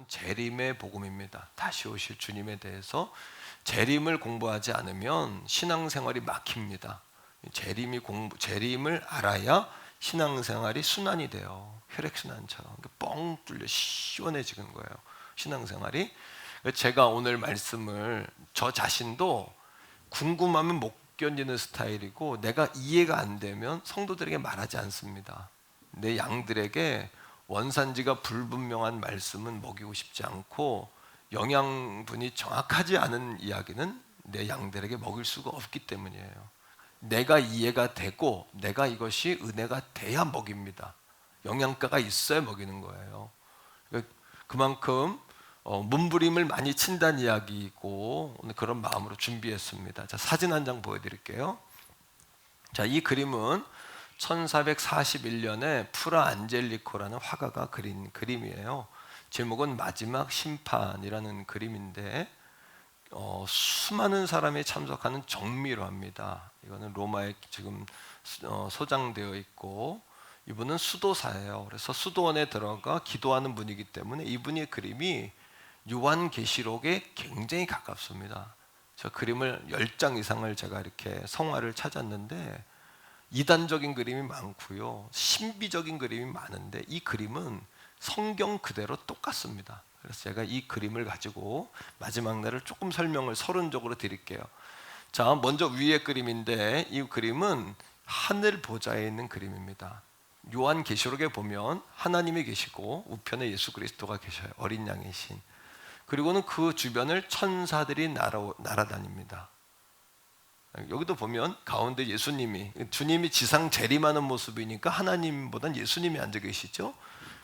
재림의 복음입니다. 다시 오실 주님에 대해서 재림을 공부하지 않으면 신앙생활이 막힙니다. 재림을 알아야 신앙생활이 순환이 돼요. 혈액순환처럼 뻥 뚫려 시원해지는 거예요. 신앙생활이. 제가 오늘 말씀을 저 자신도 궁금하면 못 견디는 스타일이고, 내가 이해가 안 되면 성도들에게 말하지 않습니다. 내 양들에게 원산지가 불분명한 말씀은 먹이고 싶지 않고, 영양분이 정확하지 않은 이야기는 내 양들에게 먹일 수가 없기 때문이에요. 내가 이해가 되고 내가 이것이 은혜가 돼야 먹입니다. 영양가가 있어야 먹이는 거예요. 그만큼 몸부림을 많이 친다는 이야기이고, 오늘 그런 마음으로 준비했습니다. 자, 사진 한 장 보여드릴게요. 자, 이 그림은 1441년에 프라 안젤리코라는 화가가 그린 그림이에요. 제목은 마지막 심판이라는 그림인데, 수많은 사람이 참석하는 정미로합니다. 이거는 로마에 지금 소장되어 있고, 이분은 수도사예요. 그래서 수도원에 들어가 기도하는 분이기 때문에 이분의 그림이 요한계시록에 굉장히 가깝습니다. 저 그림을 10장 이상을 제가 이렇게 성화를 찾았는데, 이단적인 그림이 많고요, 신비적인 그림이 많은데 이 그림은 성경 그대로 똑같습니다. 그래서 제가 이 그림을 가지고 마지막 날을 조금 설명을 서론적으로 드릴게요. 자, 먼저 위의 그림인데, 이 그림은 하늘 보좌에 있는 그림입니다. 요한계시록에 보면 하나님이 계시고 우편에 예수 그리스도가 계셔요. 어린 양의 신. 그리고는 그 주변을 천사들이 날아다닙니다. 여기도 보면 가운데 주님이 지상 재림하는 모습이니까 하나님보단 예수님이 앉아 계시죠.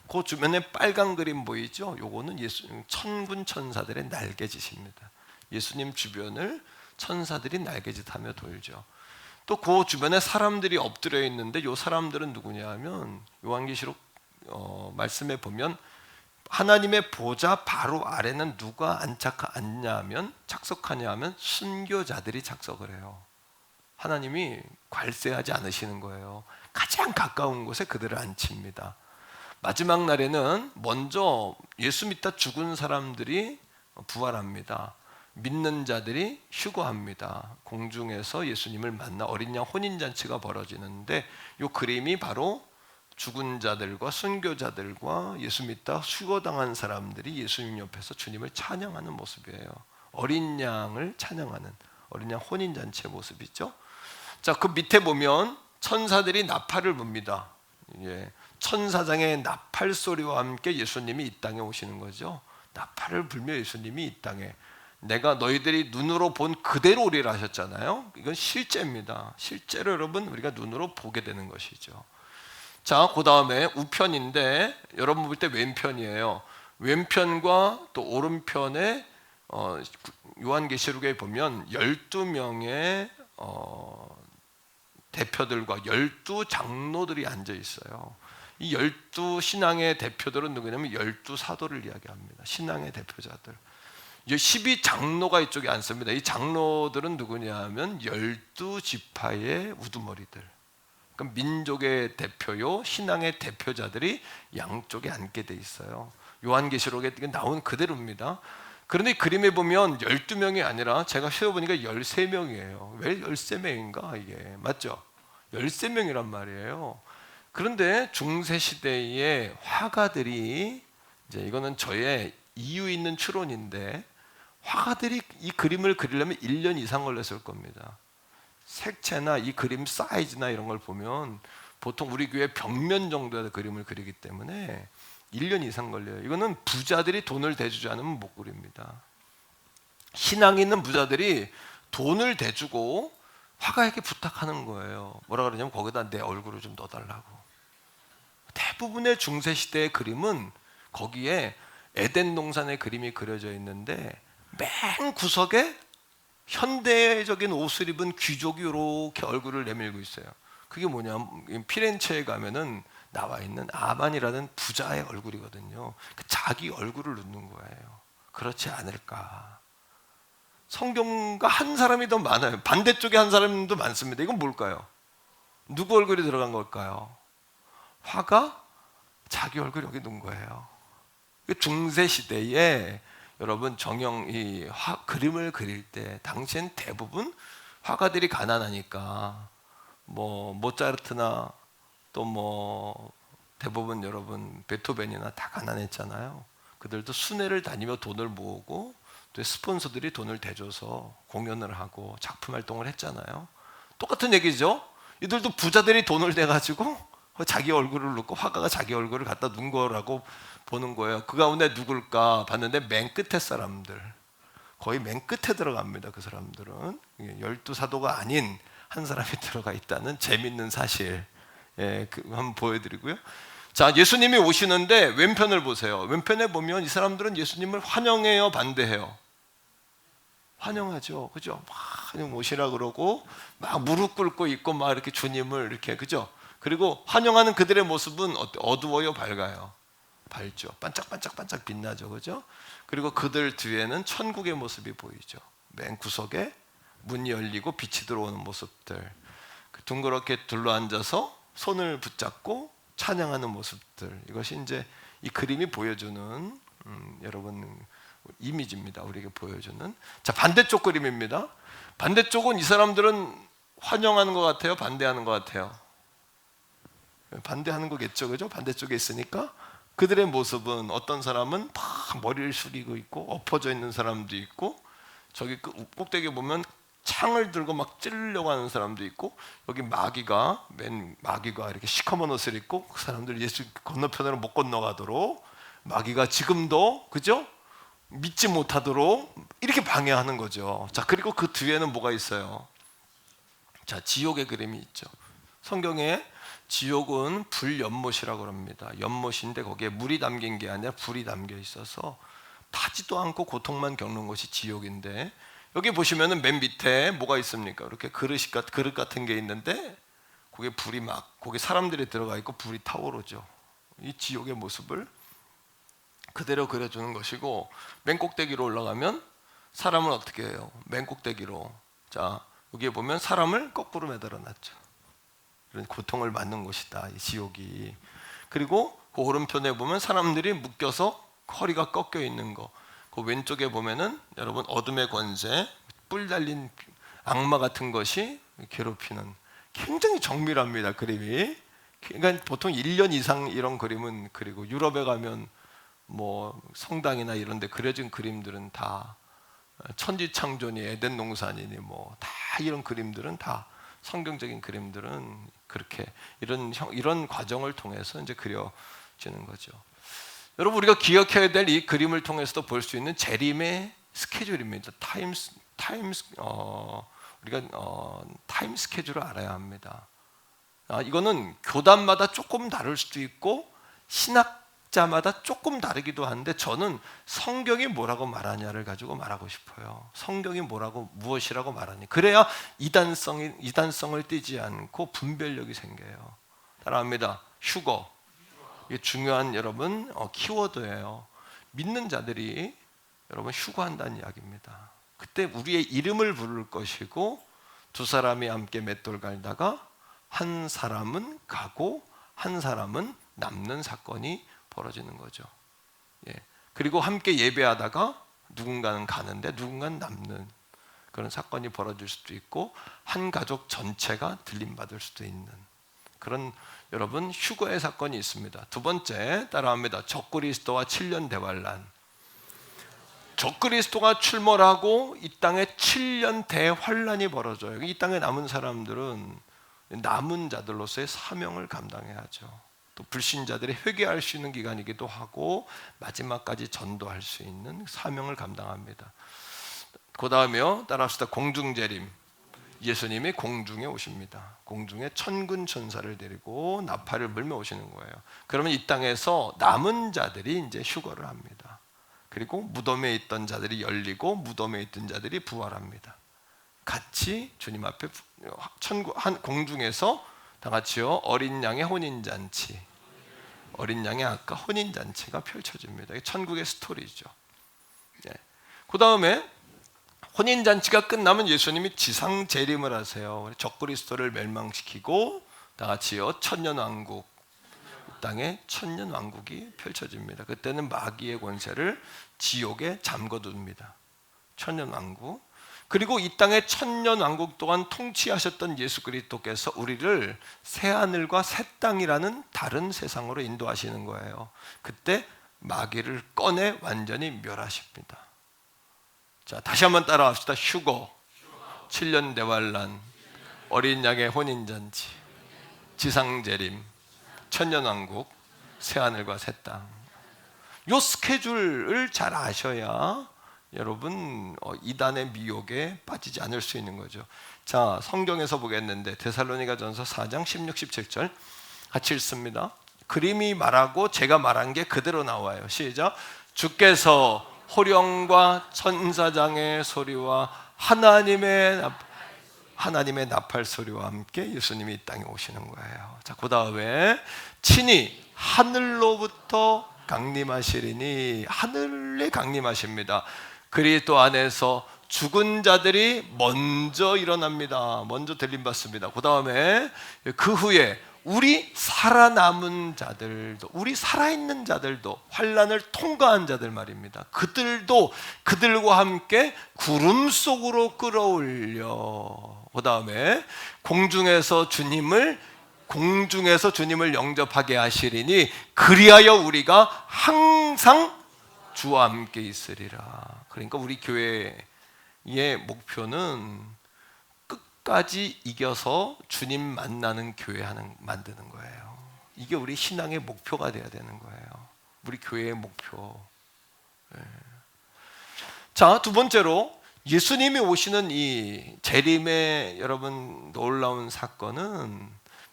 그 주변에 빨간 그림 보이죠? 요거는 천군 천사들의 날개짓입니다. 예수님 주변을 천사들이 날개짓하며 돌죠. 또 그 주변에 사람들이 엎드려 있는데, 요 사람들은 누구냐 하면 요한계시록 말씀에 보면 하나님의 보좌 바로 아래는 누가 착석하냐 하면 순교자들이 착석을 해요. 하나님이 괄세하지 않으시는 거예요. 가장 가까운 곳에 그들을 앉힙니다. 마지막 날에는 먼저 예수 믿다 죽은 사람들이 부활합니다. 믿는 자들이 휴거합니다. 공중에서 예수님을 만나 어린 양 혼인잔치가 벌어지는데, 이 그림이 바로 죽은 자들과 순교자들과 예수 믿다 휴거당한 사람들이 예수님 옆에서 주님을 찬양하는 모습이에요. 어린 양을 찬양하는 어린 양 혼인잔치의 모습이죠. 자, 그 밑에 보면 천사들이 나팔을 붑니다. 천사장의 나팔 소리와 함께 예수님이 이 땅에 오시는 거죠. 나팔을 불며 예수님이 이 땅에, 내가 너희들이 눈으로 본 그대로 오리라 하셨잖아요. 이건 실제입니다. 실제로 여러분 우리가 눈으로 보게 되는 것이죠. 자, 그 다음에 우편인데, 여러분 볼 때 왼편이에요. 왼편과 또 오른편에 요한계시록에 보면 12명의 대표들과 12장로들이 앉아 있어요. 이 12 신앙의 대표들은 누구냐면 12사도를 이야기합니다. 신앙의 대표자들. 12장로가 이쪽에 앉습니다. 이 장로들은 누구냐 하면 12지파의 우두머리들. 그러니까 민족의 대표요, 신앙의 대표자들이 양쪽에 앉게 돼 있어요. 요한계시록에 나온 그대로입니다. 그런데 그림에 보면 12명이 아니라 제가 세어보니까 13명이에요. 왜 13명인가 이게? 맞죠? 13명이란 말이에요. 그런데 중세시대의 화가들이, 이거는 저의 이유 있는 추론인데, 화가들이 이 그림을 그리려면 1년 이상 걸렸을 겁니다. 색채나 이 그림 사이즈나 이런 걸 보면 보통 우리 교회 벽면 정도의 그림을 그리기 때문에 1년 이상 걸려요. 이거는 부자들이 돈을 대주지 않으면 못 그립니다. 신앙이 있는 부자들이 돈을 대주고 화가에게 부탁하는 거예요. 뭐라 그러냐면 거기다 내 얼굴을 좀 넣어달라고. 대부분의 중세시대의 그림은 거기에 에덴 동산의 그림이 그려져 있는데, 맨 구석에 현대적인 옷을 입은 귀족이 이렇게 얼굴을 내밀고 있어요. 그게 뭐냐면 피렌체에 가면은 나와 있는 아만이라는 부자의 얼굴이거든요. 자기 얼굴을 넣는 거예요. 그렇지 않을까? 성경과 한 사람이 더 많아요. 반대쪽에 한 사람도 많습니다. 이건 뭘까요? 누구 얼굴이 들어간 걸까요? 화가 자기 얼굴 여기 넣은 거예요. 중세 시대에 여러분 이 그림을 그릴 때 당시엔 대부분 화가들이 가난하니까 뭐 모차르트나 또 뭐 대부분 여러분 베토벤이나 다 가난했잖아요. 그들도 순회를 다니며 돈을 모으고 또 스폰서들이 돈을 대줘서 공연을 하고 작품 활동을 했잖아요. 똑같은 얘기죠. 이들도 부자들이 돈을 대가지고 자기 얼굴을 넣고 화가가 자기 얼굴을 갖다 놓은 거라고 보는 거예요. 그 가운데 누굴까 봤는데 맨 끝에 사람들, 거의 맨 끝에 들어갑니다. 그 사람들은 12사도가 아닌 한 사람이 들어가 있다는 재밌는 사실, 한번 보여드리고요. 자, 예수님이 오시는데 왼편을 보세요. 왼편에 보면 이 사람들은 예수님을 환영해요, 반대해요? 환영하죠, 그죠? 막 오시라 그러고 막 무릎 꿇고 있고 막 이렇게 주님을 이렇게, 그죠? 그리고 환영하는 그들의 모습은 어두워요, 밝아요? 밝죠. 반짝반짝반짝 빛나죠, 그죠? 그리고 그들 뒤에는 천국의 모습이 보이죠. 맨 구석에 문이 열리고 빛이 들어오는 모습들, 둥그렇게 둘러앉아서 손을 붙잡고 찬양하는 모습들, 이것이 이제 이 그림이 보여주는 여러분 이미지입니다. 우리에게 보여주는. 자, 반대쪽 그림입니다. 반대쪽은 이 사람들은 환영하는 것 같아요, 반대하는 것 같아요? 반대하는 거겠죠, 그죠? 반대쪽에 있으니까. 그들의 모습은 어떤 사람은 다 머리를 숙이고 있고 엎어져 있는 사람도 있고, 저기 그 꼭대기에 보면 창을 들고 막 찌르려고 하는 사람도 있고, 여기 마귀가 이렇게 시커먼 옷을 입고 그 사람들 예수 건너편으로 못 건너가도록 마귀가 지금도, 그죠? 믿지 못하도록 이렇게 방해하는 거죠. 자, 그리고 그 뒤에는 뭐가 있어요? 자, 지옥의 그림이 있죠. 성경에 지옥은 불연못이라고 합니다. 연못인데 거기에 물이 담긴 게 아니라 불이 담겨 있어서 타지도 않고 고통만 겪는 것이 지옥인데, 여기 보시면은 맨 밑에 뭐가 있습니까? 이렇게 그릇 같은 게 있는데 거기에 사람들이 들어가 있고 불이 타오르죠. 이 지옥의 모습을 그대로 그려주는 것이고, 맨 꼭대기로 올라가면 사람을 어떻게 해요? 맨 꼭대기로, 자, 여기에 보면 사람을 거꾸로 매달아 놨죠. 이런 고통을 받는 곳이다, 이 지옥이. 그리고 그 오른편에 보면 사람들이 묶여서 허리가 꺾여 있는 거. 그 왼쪽에 보면은 여러분 어둠의 권세, 뿔 달린 악마 같은 것이 괴롭히는, 굉장히 정밀합니다, 그림이. 그러니까 보통 1년 이상 이런 그림은 그리고 유럽에 가면 뭐 성당이나 이런 데 그려진 그림들은 다 천지창조니 에덴 농산이니 뭐 다 이런 그림들은 다 성경적인 그림들은 그렇게 이런 과정을 통해서 이제 그려지는 거죠. 여러분, 우리가 기억해야 될 이 그림을 통해서도 볼 수 있는 재림의 스케줄입니다. 우리가 타임 스케줄을 알아야 합니다. 이거는 교단마다 조금 다를 수도 있고 신학자마다 조금 다르기도 한데, 저는 성경이 뭐라고 말하냐를 가지고 말하고 싶어요. 성경이 무엇이라고 말하니, 그래야 이단성을 띠지 않고 분별력이 생겨요. 따라합니다. 휴거. 이게 중요한 여러분 키워드예요. 믿는 자들이 여러분 휴거한다는 이야기입니다. 그때 우리의 이름을 부를 것이고, 두 사람이 함께 맷돌 갈다가 한 사람은 가고 한 사람은 남는 사건이 벌어지는 거죠. 그리고 함께 예배하다가 누군가는 가는데 누군가는 남는 그런 사건이 벌어질 수도 있고, 한 가족 전체가 들림받을 수도 있는 그런 여러분 휴거의 사건이 있습니다. 두 번째, 따라합니다. 적그리스도와 7년 대환란. 적그리스도가 출몰하고 이 땅에 7년 대환란이 벌어져요. 이 땅에 남은 사람들은 남은 자들로서의 사명을 감당해야 하죠. 또 불신자들이 회개할 수 있는 기간이기도 하고 마지막까지 전도할 수 있는 사명을 감당합니다. 그 다음에요, 따라합시다. 공중재림. 예수님이 공중에 오십니다. 공중에 천군 천사를 데리고 나팔을 불며 오시는 거예요. 그러면 이 땅에서 남은 자들이 이제 휴거를 합니다. 그리고 무덤에 있던 자들이 열리고 무덤에 있던 자들이 부활합니다. 같이 주님 앞에 공중에서 다 같이요, 어린 양의 혼인잔치, 어린 양의 아까 혼인잔치가 펼쳐집니다. 이게 천국의 스토리죠. 그 다음에 혼인잔치가 끝나면 예수님이 지상 재림을 하세요. 적그리스도를 멸망시키고 다 같이요, 천년왕국, 땅에 천년 왕국이 펼쳐집니다. 그때는 마귀의 권세를 지옥에 잠궈둡니다. 천년 왕국. 그리고 이 땅의 천년 왕국 동안 통치하셨던 예수 그리스도께서 우리를 새 하늘과 새 땅이라는 다른 세상으로 인도하시는 거예요. 그때 마귀를 꺼내 완전히 멸하십니다. 자, 다시 한번 따라합시다. 휴거, 7년 대환란, 어린 양의 혼인잔치, 지상재림, 천년왕국, 새하늘과 새 땅. 이 스케줄을 잘 아셔야 여러분 이단의 미혹에 빠지지 않을 수 있는 거죠. 자, 성경에서 보겠는데 데살로니가전서 4장 16, 17절 같이 읽습니다. 그림이 말하고 제가 말한 게 그대로 나와요. 시작. 주께서 호령과 천사장의 소리와 하나님의 나팔 소리와 함께 예수님이 이 땅에 오시는 거예요. 자, 그 다음에 친히 하늘로부터 강림하시리니, 하늘에 강림하십니다. 그리스도 안에서 죽은 자들이 먼저 일어납니다. 먼저 들림받습니다. 그 다음에 그 후에 우리 살아남은 자들도, 우리 살아있는 자들도, 환난을 통과한 자들 말입니다. 그들도 그들과 함께 구름 속으로 끌어올려, 그 다음에 공중에서 주님을 영접하게 하시리니 그리하여 우리가 항상 주와 함께 있으리라. 그러니까 우리 교회의 목표는 끝까지 이겨서 주님 만나는 교회 만드는 거예요. 이게 우리 신앙의 목표가 돼야 되는 거예요. 우리 교회의 목표. 자, 두 번째로 예수님이 오시는 이 재림의 여러분 놀라운 사건은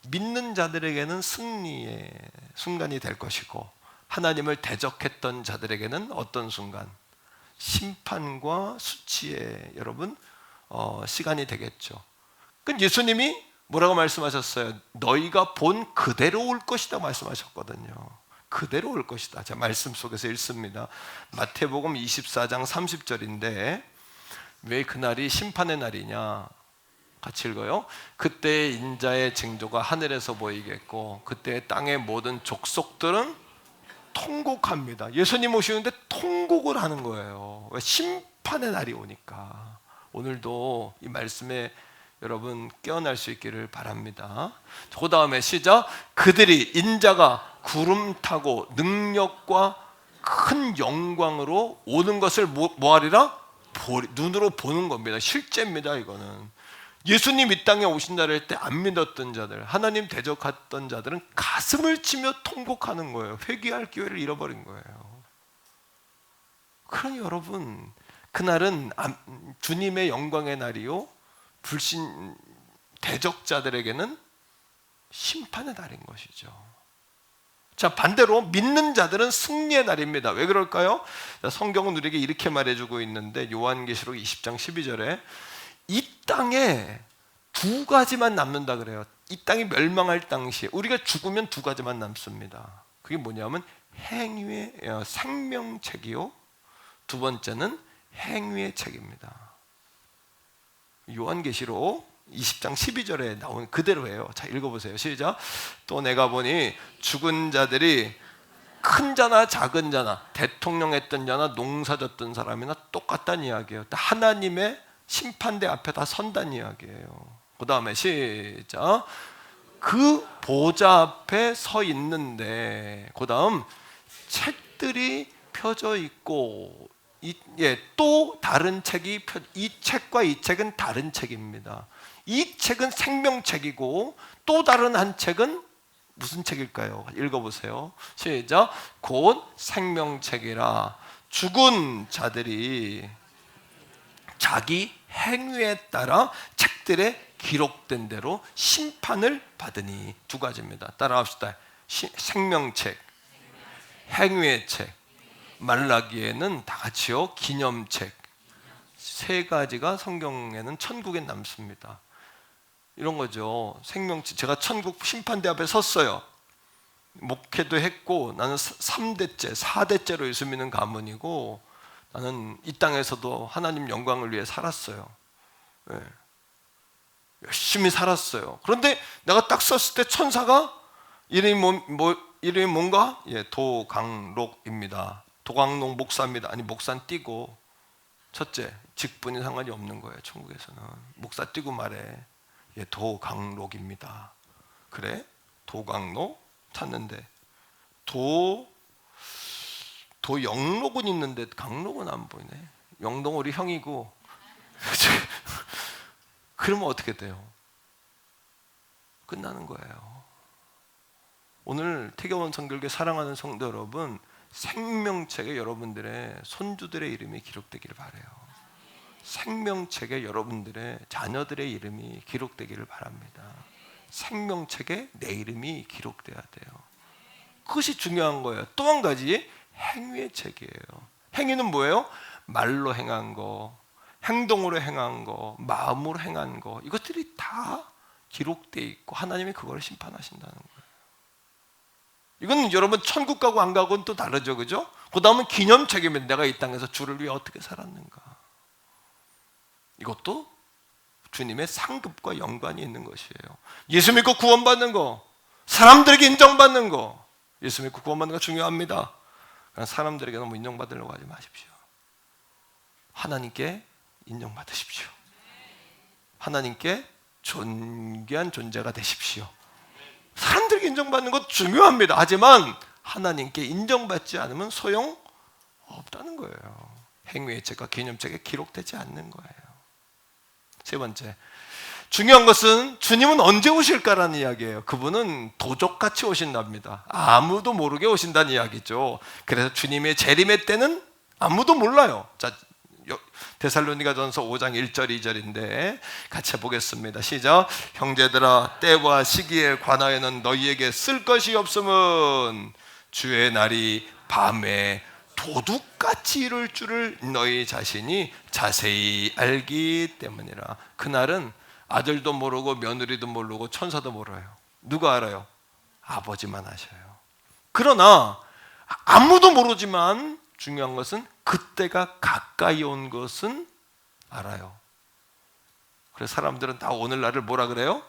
믿는 자들에게는 승리의 순간이 될 것이고, 하나님을 대적했던 자들에게는 어떤 순간? 심판과 수치의 여러분 시간이 되겠죠. 그 예수님이 뭐라고 말씀하셨어요? 너희가 본 그대로 올 것이다 말씀하셨거든요. 그대로 올 것이다. 자, 말씀 속에서 읽습니다. 마태복음 24장 30절인데 왜 그날이 심판의 날이냐? 같이 읽어요. 그때 인자의 징조가 하늘에서 보이겠고 그때 땅의 모든 족속들은 통곡합니다. 예수님 오시는데 통곡을 하는 거예요. 왜? 심판의 날이 오니까. 오늘도 이 말씀에 여러분 깨어날 수 있기를 바랍니다. 그 다음에 시작. 그들이 인자가 구름 타고 능력과 큰 영광으로 오는 것을 뭐하리라? 눈으로 보는 겁니다. 실제입니다. 이거는 예수님 이 땅에 오신다 할 때 안 믿었던 자들, 하나님 대적했던 자들은 가슴을 치며 통곡하는 거예요. 회개할 기회를 잃어버린 거예요. 그러니 여러분, 그날은 주님의 영광의 날이요, 불신 대적자들에게는 심판의 날인 것이죠. 자, 반대로 믿는 자들은 승리의 날입니다. 왜 그럴까요? 성경은 우리에게 이렇게 말해주고 있는데 요한계시록 20장 12절에 이 땅에 두 가지만 남는다 그래요. 이 땅이 멸망할 당시에 우리가 죽으면 두 가지만 남습니다. 그게 뭐냐면 행위의 생명책이요, 두 번째는 행위의 책입니다. 요한계시록 20장 12절에 나온 그대로예요. 자, 읽어보세요. 시작. 또 내가 보니 죽은 자들이 큰 자나 작은 자나 대통령 했던 자나 농사 졌던 사람이나 똑같다는 이야기예요. 하나님의 심판대 앞에 다 선다는 이야기예요. 그 다음에 시작. 그 보좌 앞에 서 있는데, 그 다음 책들이 펴져 있고, 또 다른 책이 이 책과 이 책은 다른 책입니다. 이 책은 생명책이고 또 다른 한 책은 무슨 책일까요? 읽어보세요. 시작. 곧 생명책이라 죽은 자들이 자기 행위에 따라 책들에 기록된 대로 심판을 받으니. 두 가지입니다. 따라합시다. 생명책, 행위의 책. 말라기에는 다 같이요, 기념책. 세 가지가 성경에는 천국에 남습니다. 이런 거죠. 생명책. 제가 천국 심판대 앞에 섰어요. 목회도 했고, 나는 3대째, 4대째로 예수 믿는 가문이고, 나는 이 땅에서도 하나님 영광을 위해 살았어요. 네. 열심히 살았어요. 그런데 내가 딱 섰을 때 천사가 이름이 이름이 뭔가? 예, 도강록입니다. 도강록 목사입니다. 아니 목사는 띄고, 첫째 직분이 상관이 없는 거예요. 천국에서는 목사 띄고 말해. 예, 도강록입니다. 그래? 도강록 찾는데 도영록은 있는데 강록은 안 보이네. 영동 우리 형이고 그러면 어떻게 돼요? 끝나는 거예요. 오늘 태교원 성결교 사랑하는 성도 여러분, 생명책에 여러분들의 손주들의 이름이 기록되기를 바라요. 생명책에 여러분들의 자녀들의 이름이 기록되기를 바랍니다. 생명책에 내 이름이 기록돼야 돼요. 그것이 중요한 거예요. 또 한 가지, 행위의 책이에요. 행위는 뭐예요? 말로 행한 거, 행동으로 행한 거, 마음으로 행한 거, 이것들이 다 기록되어 있고 하나님이 그걸 심판하신다는 거예요. 이건 여러분 천국 가고 안 가고는 또 다르죠, 그죠? 그 다음은 기념책이면 내가 이 땅에서 주를 위해 어떻게 살았는가. 이것도 주님의 상급과 연관이 있는 것이에요. 예수 믿고 구원받는 거, 사람들에게 인정받는 거, 예수 믿고 구원받는 거 중요합니다. 그러나 사람들에게 너무 인정받으려고 하지 마십시오. 하나님께 인정받으십시오. 하나님께 존귀한 존재가 되십시오. 사람들에게 인정받는 것 중요합니다. 하지만 하나님께 인정받지 않으면 소용없다는 거예요. 행위의 책과 기념책에 기록되지 않는 거예요. 세 번째, 중요한 것은 주님은 언제 오실까라는 이야기예요. 그분은 도적같이 오신답니다. 아무도 모르게 오신다는 이야기죠. 그래서 주님의 재림의 때는 아무도 몰라요. 자, 데살로니가전서 5장 1절 2절인데 같이 보겠습니다. 시작. 형제들아, 때와 시기에 관하여는 너희에게 쓸 것이 없음은 주의 날이 밤에 도둑같이 이룰 줄을 너희 자신이 자세히 알기 때문이라. 그날은 아들도 모르고 며느리도 모르고 천사도 몰라요. 누가 알아요? 아버지만 아셔요. 그러나 아무도 모르지만 중요한 것은 그때가 가까이 온 것은 알아요. 그래서 사람들은 다 오늘날을 뭐라 그래요?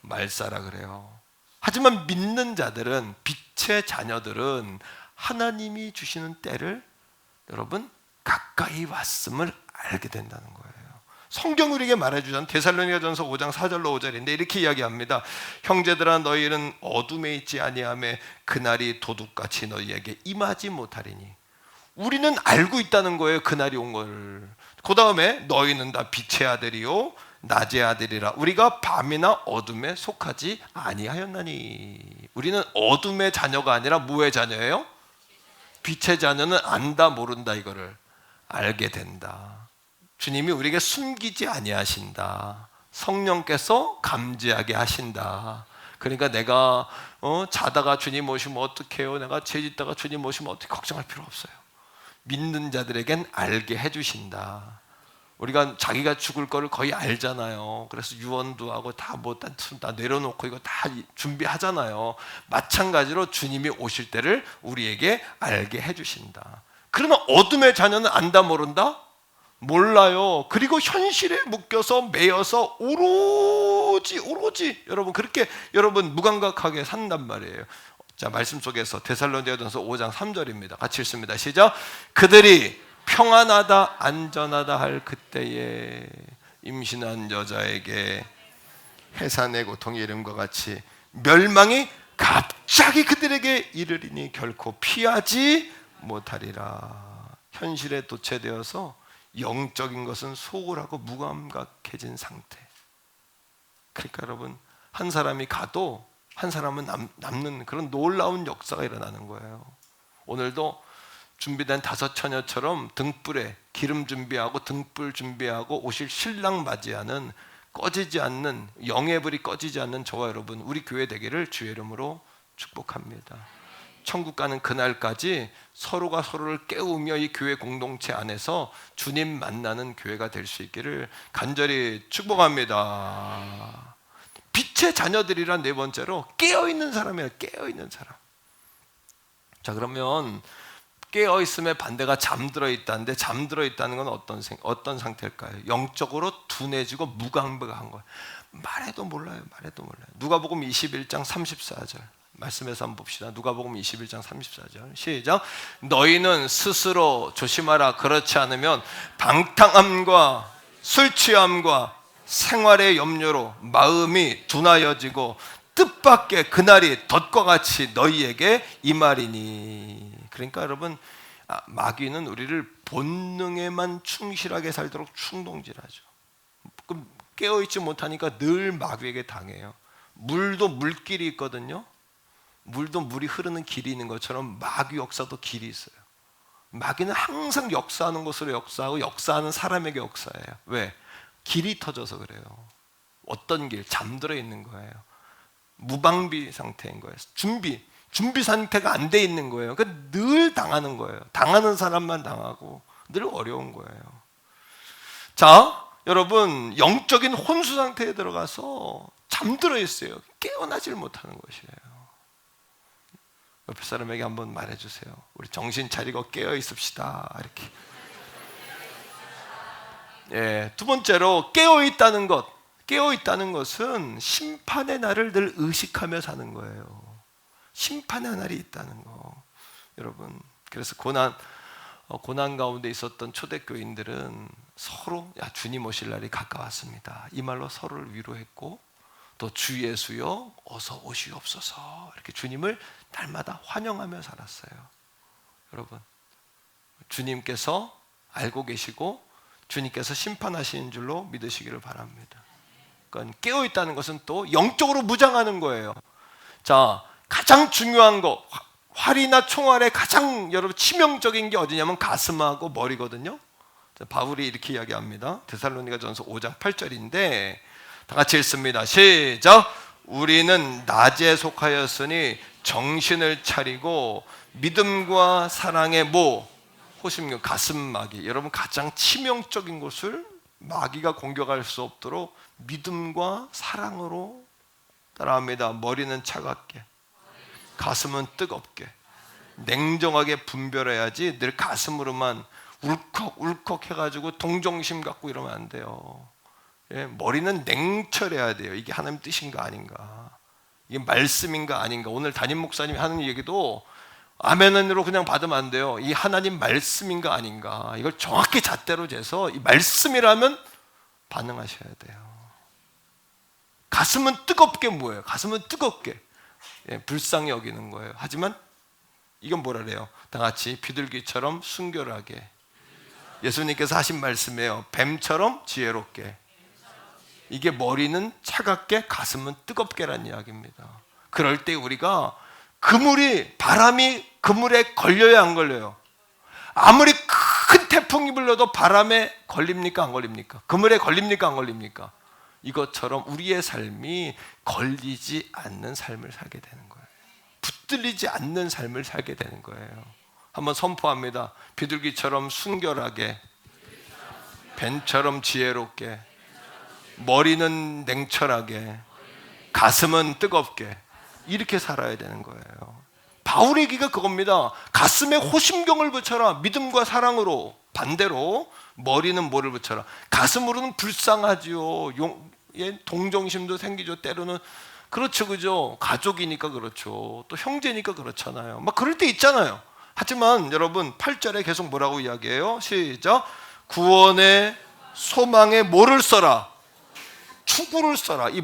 말싸라 그래요. 하지만 믿는 자들은, 빛의 자녀들은 하나님이 주시는 때를 여러분 가까이 왔음을 알게 된다는 거예요. 성경 우리에게 말해주잖아요. 데살로니가전서 5장 4절로 5절인데 이렇게 이야기합니다. 형제들아, 너희는 어둠에 있지 아니하매 그날이 도둑같이 너희에게 임하지 못하리니. 우리는 알고 있다는 거예요. 그날이 온 걸. 그 다음에 너희는 다 빛의 아들이요 낮의 아들이라. 우리가 밤이나 어둠에 속하지 아니하였나니. 우리는 어둠의 자녀가 아니라 뭐의 자녀예요? 빛의 자녀는 안다 모른다, 이거를 알게 된다. 주님이 우리에게 숨기지 아니하신다. 성령께서 감지하게 하신다. 그러니까 내가 자다가 주님 오시면 어떡해요? 내가 죄 짓다가 주님 오시면 어떻게, 걱정할 필요 없어요. 믿는 자들에겐 알게 해주신다. 우리가 자기가 죽을 거를 거의 알잖아요. 그래서 유언도 하고 다 내려놓고 이거 다 준비하잖아요. 마찬가지로 주님이 오실 때를 우리에게 알게 해주신다. 그러나 어둠의 자녀는 안다 모른다? 몰라요. 그리고 현실에 묶여서 매여서 오로지 여러분 그렇게 여러분 무감각하게 산단 말이에요. 자, 말씀 속에서 데살로니가전서 5장 3절입니다. 같이 읽습니다. 시작. 그들이 평안하다 안전하다 할 그때에 임신한 여자에게 해산의 고통의 이름과 같이 멸망이 갑자기 그들에게 이르리니 결코 피하지 못하리라. 현실에 도취되어서 영적인 것은 소홀하고 무감각해진 상태. 그러니까 여러분, 한 사람이 가도 한 사람은 남는 그런 놀라운 역사가 일어나는 거예요. 오늘도 준비된 5 처녀처럼 등불에 기름 준비하고 등불 준비하고 오실 신랑 맞이하는 꺼지지 않는, 영의 불이 꺼지지 않는 저와 여러분, 우리 교회 되기를 주의 이름으로 축복합니다. 천국 가는 그날까지 서로가 서로를 깨우며 이 교회 공동체 안에서 주님 만나는 교회가 될 수 있기를 간절히 축복합니다. 빛의 자녀들이란 네 번째로 깨어있는 사람이에요. 깨어있는 사람. 자, 그러면 깨어있음의 반대가 잠들어 있다는데, 잠들어 있다는 건 어떤 상태일까요? 영적으로 둔해지고 무감각한 거예요. 말해도 몰라요. 누가복음 21장 34절. 말씀에서 한번 봅시다. 누가복음 21장 34절 시작. 너희는 스스로 조심하라. 그렇지 않으면 방탕함과 술 취함과 생활의 염려로 마음이 둔하여지고 뜻밖의 그날이 덫과 같이 너희에게 임하리니. 그러니까 여러분, 마귀는 우리를 본능에만 충실하게 살도록 충동질하죠. 그럼 깨어있지 못하니까 늘 마귀에게 당해요. 물도 물길이 있거든요. 물도 물이 흐르는 길이 있는 것처럼 마귀 역사도 길이 있어요. 마귀는 항상 역사하는 곳으로 역사하고 역사하는 사람에게 역사해요. 왜? 길이 터져서 그래요. 어떤 길? 잠들어 있는 거예요. 무방비 상태인 거예요. 준비 상태가 안 돼 있는 거예요. 그러니까 늘 당하는 거예요. 당하는 사람만 당하고 늘 어려운 거예요. 자, 여러분, 영적인 혼수 상태에 들어가서 잠들어 있어요. 깨어나질 못하는 것이에요. 옆에 사람에게 한번 말해주세요. 우리 정신 차리고 깨어 있읍시다. 이렇게. 예, 두 번째로 깨어 있다는 것. 깨어 있다는 것은 심판의 날을 늘 의식하며 사는 거예요. 심판의 날이 있다는 거, 여러분. 그래서 고난 가운데 있었던 초대교인들은 서로 주님 오실 날이 가까웠습니다. 이 말로 서로를 위로했고, 또 주 예수여 어서 오시옵소서 이렇게 주님을 날마다 환영하며 살았어요. 여러분, 주님께서 알고 계시고 주님께서 심판하시는 줄로 믿으시기를 바랍니다. 그러니까 깨어 있다는 것은 또 영적으로 무장하는 거예요. 자, 가장 중요한 거, 활이나 총알의 가장 여러분 치명적인 게 어디냐면 가슴하고 머리거든요. 바울이 이렇게 이야기합니다. 데살로니가전서 5장 8절인데 다 같이 읽습니다. 시작. 우리는 낮에 속하였으니 정신을 차리고 믿음과 사랑의 호심경, 가슴마귀. 여러분, 가장 치명적인 곳을 마귀가 공격할 수 없도록 믿음과 사랑으로 따라합니다. 머리는 차갑게, 가슴은 뜨겁게, 냉정하게 분별해야지 늘 가슴으로만 울컥울컥 해가지고 동정심 갖고 이러면 안 돼요. 예, 머리는 냉철해야 돼요. 이게 하나님 뜻인가 아닌가, 이게 말씀인가 아닌가. 오늘 담임 목사님이 하는 얘기도 아멘으로 그냥 받으면 안 돼요. 이 하나님 말씀인가 아닌가, 이걸 정확히 잣대로 재서 이 말씀이라면 반응하셔야 돼요. 가슴은 뜨겁게 뭐예요? 가슴은 뜨겁게, 예, 불쌍히 여기는 거예요. 하지만 이건 뭐라 그래요? 다 같이 비둘기처럼 순결하게. 예수님께서 하신 말씀이에요. 뱀처럼 지혜롭게. 이게 머리는 차갑게, 가슴은 뜨겁게라는 이야기입니다. 그럴 때 우리가 바람이 그물에 걸려야 안 걸려요? 아무리 큰 태풍이 불러도 바람에 걸립니까 안 걸립니까? 그물에 걸립니까 안 걸립니까? 이것처럼 우리의 삶이 걸리지 않는 삶을 살게 되는 거예요. 붙들리지 않는 삶을 살게 되는 거예요. 한번 선포합니다. 비둘기처럼 순결하게, 뱀처럼 지혜롭게, 머리는 냉철하게, 가슴은 뜨겁게, 이렇게 살아야 되는 거예요. 바울의 얘기가 그겁니다. 가슴에 호심경을 붙여라. 믿음과 사랑으로. 반대로 머리는 뭐를 붙여라? 가슴으로는 불쌍하지요. 동정심도 생기죠. 때로는. 그렇죠, 그죠? 가족이니까 그렇죠. 또 형제니까 그렇잖아요. 막 그럴 때 있잖아요. 하지만 여러분 8절에 계속 뭐라고 이야기해요? 시작. 구원의 소망에 뭐를 써라? 투구를 써라. 이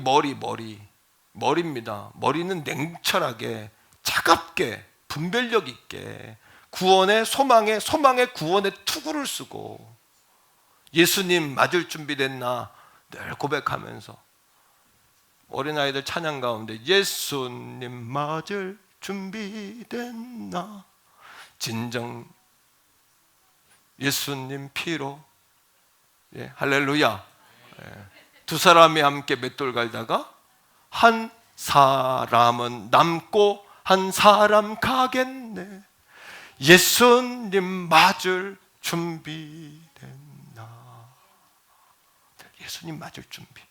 머리입니다. 머리는 냉철하게, 차갑게, 분별력 있게 구원의 소망의 구원의 투구를 쓰고, 예수님 맞을 준비됐나 늘 고백하면서 어린아이들 찬양 가운데 예수님 맞을 준비됐나, 진정 예수님 피로, 예, 할렐루야. 예. 두 사람이 함께 맷돌 갈다가 한 사람은 남고 한 사람 가겠네. 예수님 맞을 준비됐나. 예수님 맞을 준비.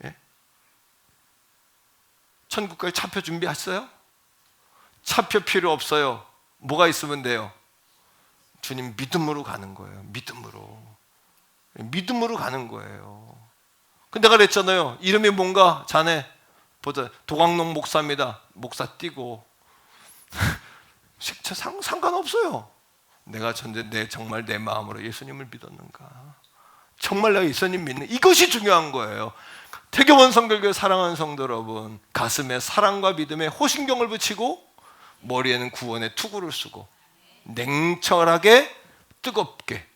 예? 천국까지 차표 준비했어요? 차표 필요 없어요. 뭐가 있으면 돼요? 주님 믿음으로 가는 거예요. 믿음으로 가는 거예요. 근데 내가 그랬잖아요. 이름이 뭔가 자네 보자, 도광농 목사입니다. 목사 띄고 상관없어요. 내가 정말 내 마음으로 예수님을 믿었는가, 정말 내가 예수님 믿는, 이것이 중요한 거예요. 태교원 성결교회 사랑하는 성도 여러분, 가슴에 사랑과 믿음에 호신경을 붙이고 머리에는 구원의 투구를 쓰고 냉철하게 뜨겁게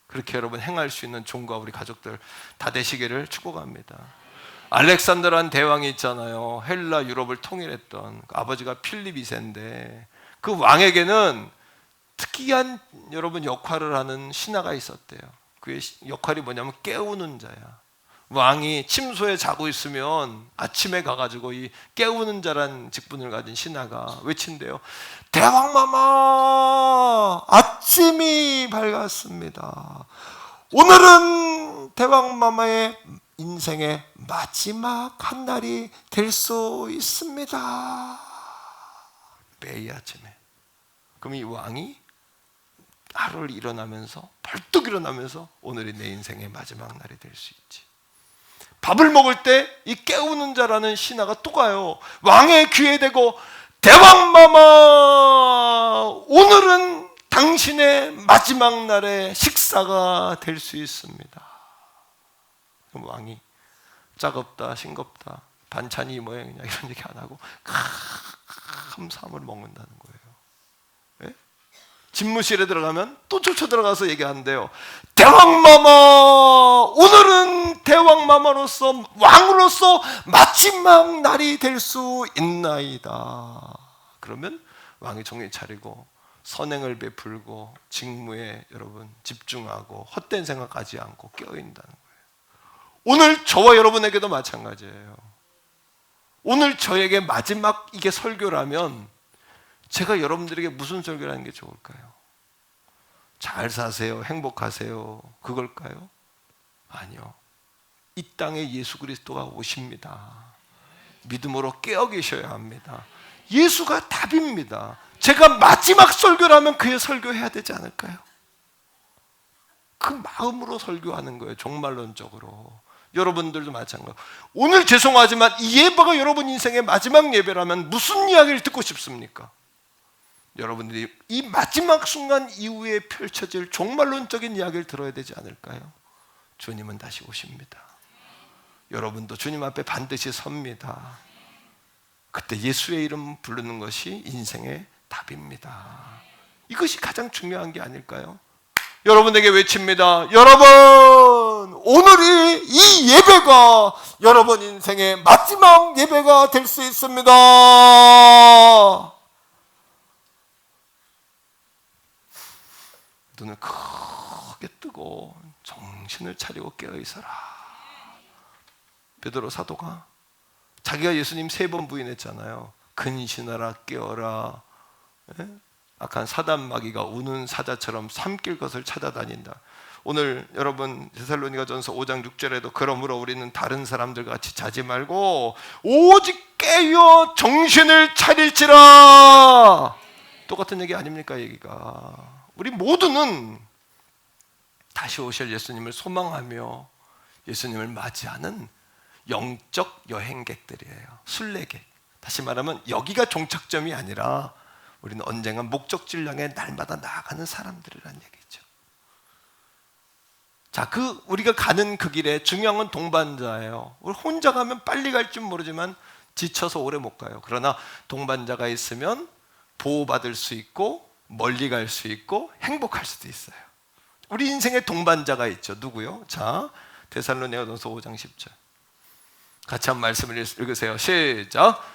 그렇게 여러분 행할 수 있는 종과 우리 가족들 다 되시기를 축복합니다. 알렉산더라는 대왕이 있잖아요. 헬라 유럽을 통일했던 아버지가 필립 2세인데 그 왕에게는 특이한 여러분 역할을 하는 신하가 있었대요. 그의 역할이 뭐냐면 깨우는 자야. 왕이 침소에 자고 있으면 아침에 가가지고 이 깨우는 자란 직분을 가진 신하가 외친대요. 대왕마마, 아침이 밝았습니다. 오늘은 대왕마마의 인생의 마지막 한 날이 될 수 있습니다. 매일 아침에. 그럼 이 왕이 하루를 일어나면서 벌떡 일어나면서 오늘이 내 인생의 마지막 날이 될 수 있지. 밥을 먹을 때 이 깨우는 자라는 신하가 또 가요. 왕의 귀에 대고 대왕마마, 오늘은 당신의 마지막 날의 식사가 될 수 있습니다. 그럼 왕이 짜겁다 싱겁다 반찬이 이 모양이냐 이런 얘기 안 하고 감사함을 먹는다는 거예요. 네? 집무실에 들어가면 또 쫓아 들어가서 얘기한대요. 대왕마마, 오늘은 대왕마마로서 왕으로서 마지막 날이 될 수 있나이다. 그러면 왕이 정신 차리고 선행을 베풀고 직무에 여러분 집중하고 헛된 생각하지 않고 깨어있다는 거예요. 오늘 저와 여러분에게도 마찬가지예요. 오늘 저에게 마지막 이게 설교라면 제가 여러분들에게 무슨 설교를 하는 게 좋을까요? 잘 사세요, 행복하세요, 그걸까요? 아니요. 이 땅에 예수 그리스도가 오십니다. 믿음으로 깨어 계셔야 합니다. 예수가 답입니다. 제가 마지막 설교를 하면 그의 설교해야 되지 않을까요? 그 마음으로 설교하는 거예요. 종말론적으로. 여러분들도 마찬가지로. 오늘 죄송하지만 이 예배가 여러분 인생의 마지막 예배라면 무슨 이야기를 듣고 싶습니까? 여러분들이 이 마지막 순간 이후에 펼쳐질 종말론적인 이야기를 들어야 되지 않을까요? 주님은 다시 오십니다. 여러분도 주님 앞에 반드시 섭니다. 그때 예수의 이름 부르는 것이 인생의 답입니다. 이것이 가장 중요한 게 아닐까요? 여러분에게 외칩니다. 여러분, 오늘이 이 예배가 여러분 인생의 마지막 예배가 될 수 있습니다. 눈을 크게 뜨고 정신을 차리고 깨어있어라. 베드로 사도가 자기가 예수님 3번 부인했잖아요. 근신하라, 깨어라. 예? 악한 사단마귀가 우는 사자처럼 삼킬 것을 찾아다닌다. 오늘 여러분 데살로니가전서 5장 6절에도 그러므로 우리는 다른 사람들 같이 자지 말고 오직 깨어 정신을 차릴지라. 똑같은 얘기 아닙니까? 얘기가 우리 모두는 다시 오실 예수님을 소망하며 예수님을 맞이하는 영적 여행객들이에요. 순례객. 다시 말하면 여기가 종착점이 아니라 우리는 언젠가 목적지를 향해 날마다 나아가는 사람들이라는 얘기죠. 자, 우리가 가는 그 길에 중요한 건 동반자예요. 우리 혼자 가면 빨리 갈 줄 모르지만 지쳐서 오래 못 가요. 그러나 동반자가 있으면 보호받을 수 있고 멀리 갈 수 있고 행복할 수도 있어요. 우리 인생에 동반자가 있죠. 누구요? 자, 데살로니가전서 5장 10절 같이 한 말씀을 읽으세요. 시작.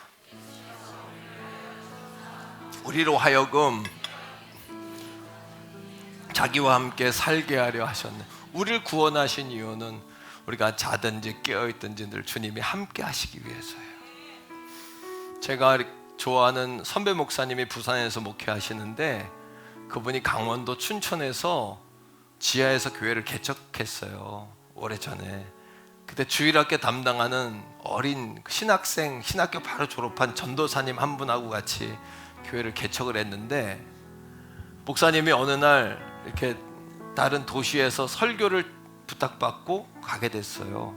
우리로 하여금 자기와 함께 살게 하려 하셨네. 우리를 구원하신 이유는 우리가 자든지 깨어있든지 늘 주님이 함께 하시기 위해서예요. 제가 좋아하는 선배 목사님이 부산에서 목회하시는데 그분이 강원도 춘천에서 지하에서 교회를 개척했어요. 오래전에. 그때 주일학교 담당하는 어린 신학생, 신학교 바로 졸업한 전도사님 한 분하고 같이 교회를 개척을 했는데 목사님이 어느 날 이렇게 다른 도시에서 설교를 부탁받고 가게 됐어요.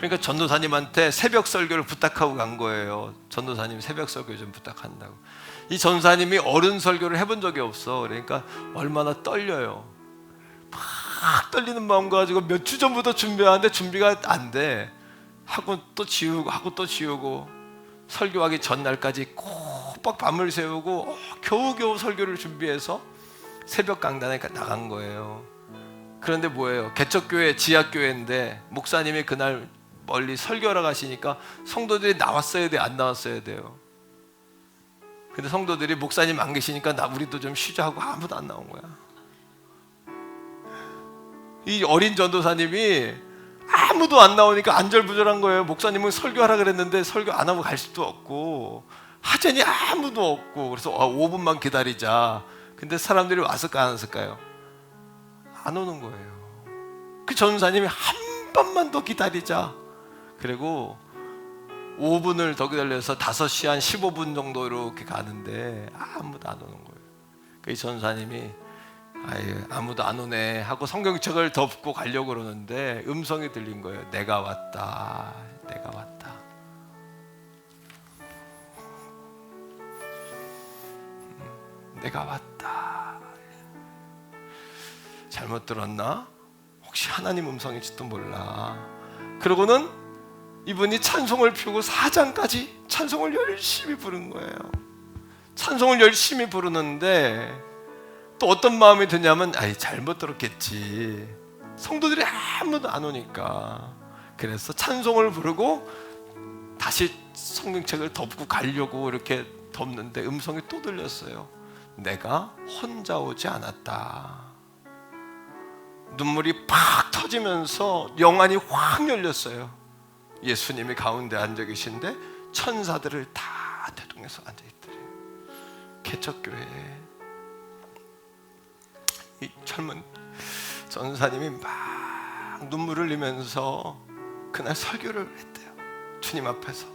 그러니까 전도사님한테 새벽 설교를 부탁하고 간 거예요. 전도사님 새벽 설교 좀 부탁한다고. 이 전도사님이 어른 설교를 해본 적이 없어. 그러니까 얼마나 떨려요. 막 떨리는 마음 가지고 몇 주 전부터 준비하는데 준비가 안 돼. 하고 또 지우고 하고 또 지우고 설교하기 전날까지 꼬박 밤을 새우고 겨우겨우 설교를 준비해서 새벽 강단에 나간 거예요. 그런데 뭐예요? 개척교회 지하교회인데 목사님이 그날 멀리 설교하러 가시니까 성도들이 나왔어야 돼, 안 나왔어야 돼요? 근데 성도들이 목사님 안 계시니까 우리도 좀 쉬자 하고 아무도 안 나온 거야. 이 어린 전도사님이 아무도 안 나오니까 안절부절한 거예요. 목사님은 설교하라 그랬는데 설교 안 하고 갈 수도 없고 하자니 아무도 없고, 그래서 5분만 기다리자. 근데 사람들이 왔을까 안 왔을까요? 안 오는 거예요. 그 전도사님이 한 번만 더 기다리자. 그리고 5분을 더 기다려서 5시 한 15분 정도 이렇게 가는데 아무도 안 오는 거예요. 그 전도사님이 아무도 안 오네 하고 성경책을 덮고 가려고 그러는데 음성이 들린 거예요. 내가 왔다, 내가 왔다. 내가 왔다. 잘못 들었나? 혹시 하나님 음성일지도 몰라. 그러고는 이분이 찬송을 피우고 4장까지 찬송을 열심히 부른 거예요. 찬송을 열심히 부르는데 또 어떤 마음이 드냐면 잘못 들었겠지. 성도들이 아무도 안 오니까. 그래서 찬송을 부르고 다시 성경책을 덮고 가려고 이렇게 덮는데 음성이 또 들렸어요. 내가 혼자 오지 않았다. 눈물이 팍 터지면서 영안이 확 열렸어요. 예수님이 가운데 앉아 계신데 천사들을 다 대동해서 앉아 있더래요. 개척교회에 이 젊은 전사님이 막 눈물을 흘리면서 그날 설교를 했대요. 주님 앞에서.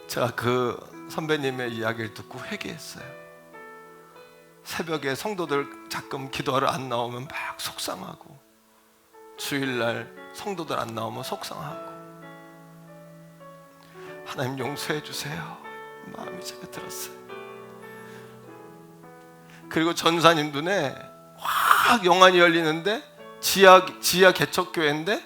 제가 그 선배님의 이야기를 듣고 회개했어요. 새벽에 성도들 가끔 기도하러 안 나오면 막 속상하고, 주일날 성도들 안 나오면 속상하고, 하나님 용서해 주세요 마음이 제가 들었어요. 그리고 전사님 눈에 확 영안이 열리는데 지하 개척교회인데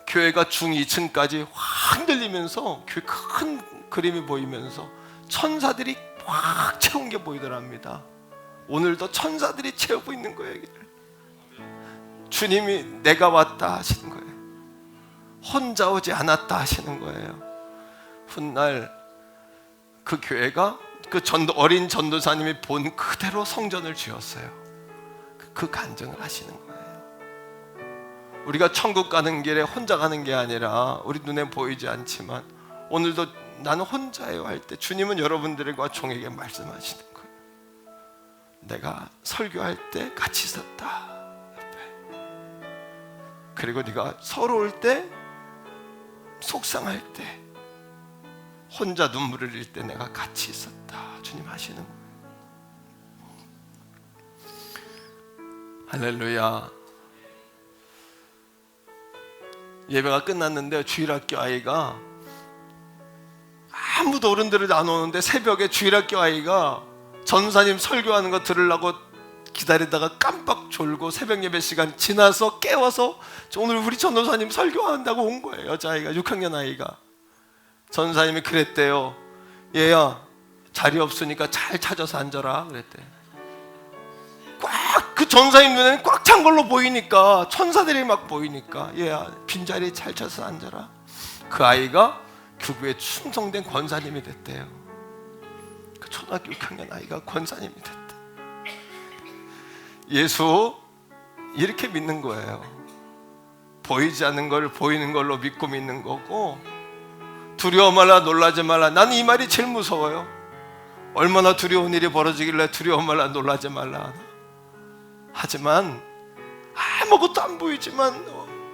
교회가 중2층까지 확 들리면서 교회 큰 그림이 보이면서 천사들이 확 채운 게 보이더랍니다. 오늘도 천사들이 채우고 있는 거예요. 여기를. 주님이 내가 왔다 하시는 거예요. 혼자 오지 않았다 하시는 거예요. 훗날 그 교회가 그 어린 전도사님이 본 그대로 성전을 지었어요. 그 간증을 하시는 거예요. 우리가 천국 가는 길에 혼자 가는 게 아니라 우리 눈에 보이지 않지만 오늘도 나는 혼자예요 할 때 주님은 여러분들과 종에게 말씀하시는 거예요. 내가 설교할 때 같이 있었다 옆에. 그리고 네가 서러울 때, 속상할 때, 혼자 눈물을 흘릴 때 내가 같이 있었다 주님 하시는 거예요. 할렐루야. 예배가 끝났는데 주일학교 아이가 아무도 어른들이 안 오는데 새벽에 주일학교 아이가 전사님 설교하는 거 들으려고 기다리다가 깜빡 졸고 새벽 예배 시간 지나서 깨워서 오늘 우리 전도사님 설교한다고 온 거예요. 여자아이가 6학년 아이가. 전사님이 그랬대요. 얘야 자리 없으니까 잘 찾아서 앉아라 그랬대. 꽉 그 전사님 눈에는 꽉 찬 걸로 보이니까, 천사들이 막 보이니까 얘야 빈자리에 잘 찾아서 앉아라. 그 아이가 교구에 충성된 권사님이 됐대요. 그 초등학교 6학년 아이가 권사님이 됐대. 예수 이렇게 믿는 거예요. 보이지 않는 걸 보이는 걸로 믿고 믿는 거고, 두려워 말라 놀라지 말라. 나는 이 말이 제일 무서워요. 얼마나 두려운 일이 벌어지길래 두려워 말라 놀라지 말라. 하지만 아무것도 안 보이지만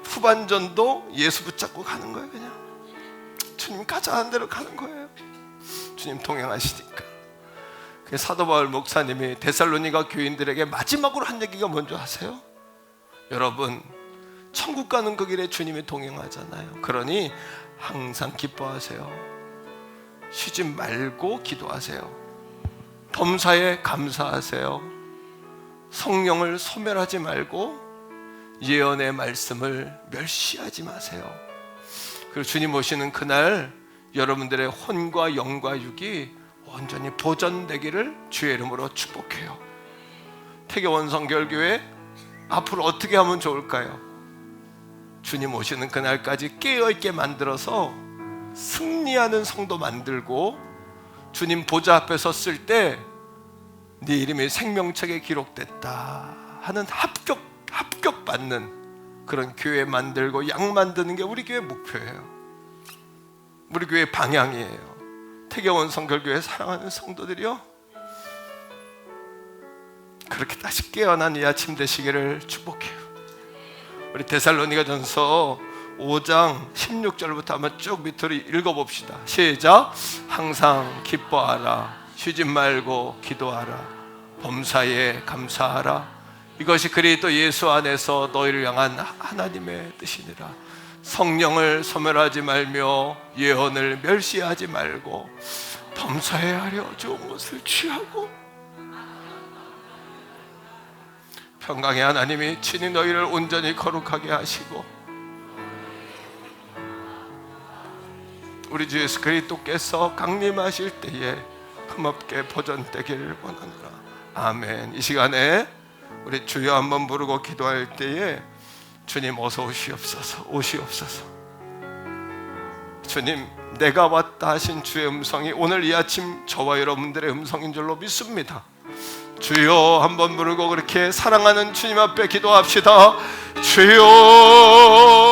후반전도 예수 붙잡고 가는 거예요. 그냥 주님 가자는 대로 가는 거예요. 주님 동행하시니까. 사도 바울 목사님이 데살로니가 교인들에게 마지막으로 한 얘기가 뭔지 아세요? 여러분 천국 가는 그 길에 주님이 동행하잖아요. 그러니 항상 기뻐하세요. 쉬지 말고 기도하세요. 범사에 감사하세요. 성령을 소멸하지 말고 예언의 말씀을 멸시하지 마세요. 그리고 주님 오시는 그날 여러분들의 혼과 영과 육이 온전히 보존되기를 주의 이름으로 축복해요. 태교원 성결교회 앞으로 어떻게 하면 좋을까요? 주님 오시는 그날까지 깨어있게 만들어서 승리하는 성도 만들고, 주님 보좌 앞에 섰을 때 네 이름이 생명책에 기록됐다 하는 합격받는 그런 교회 만들고 양 만드는 게 우리 교회 목표예요. 우리 교회 방향이에요. 태교원 성결교회 사랑하는 성도들이요, 그렇게 다시 깨어난 이 아침 되시기를 축복해요. 우리 데살로니가전서 5장 16절부터 한번 쭉 밑으로 읽어봅시다. 시작. 항상 기뻐하라, 쉬지 말고 기도하라, 범사에 감사하라. 이것이 그리스도 예수 안에서 너희를 향한 하나님의 뜻이니라. 성령을 소멸하지 말며 예언을 멸시하지 말고 범사에 하려 좋은 것을 취하고, 평강의 하나님이 친히 너희를 온전히 거룩하게 하시고 우리 주 예수 그리스도께서 강림하실 때에 흠없게 보존되기를 원하노라. 아멘. 이 시간에 우리 주여 한번 부르고 기도할 때에 주님 어서 오시옵소서, 오시옵소서. 주님, 내가 왔다 하신 주의 음성이 오늘 이 아침 저와 여러분들의 음성인 줄로 믿습니다. 주여 한번 부르고 그렇게 사랑하는 주님 앞에 기도합시다. 주여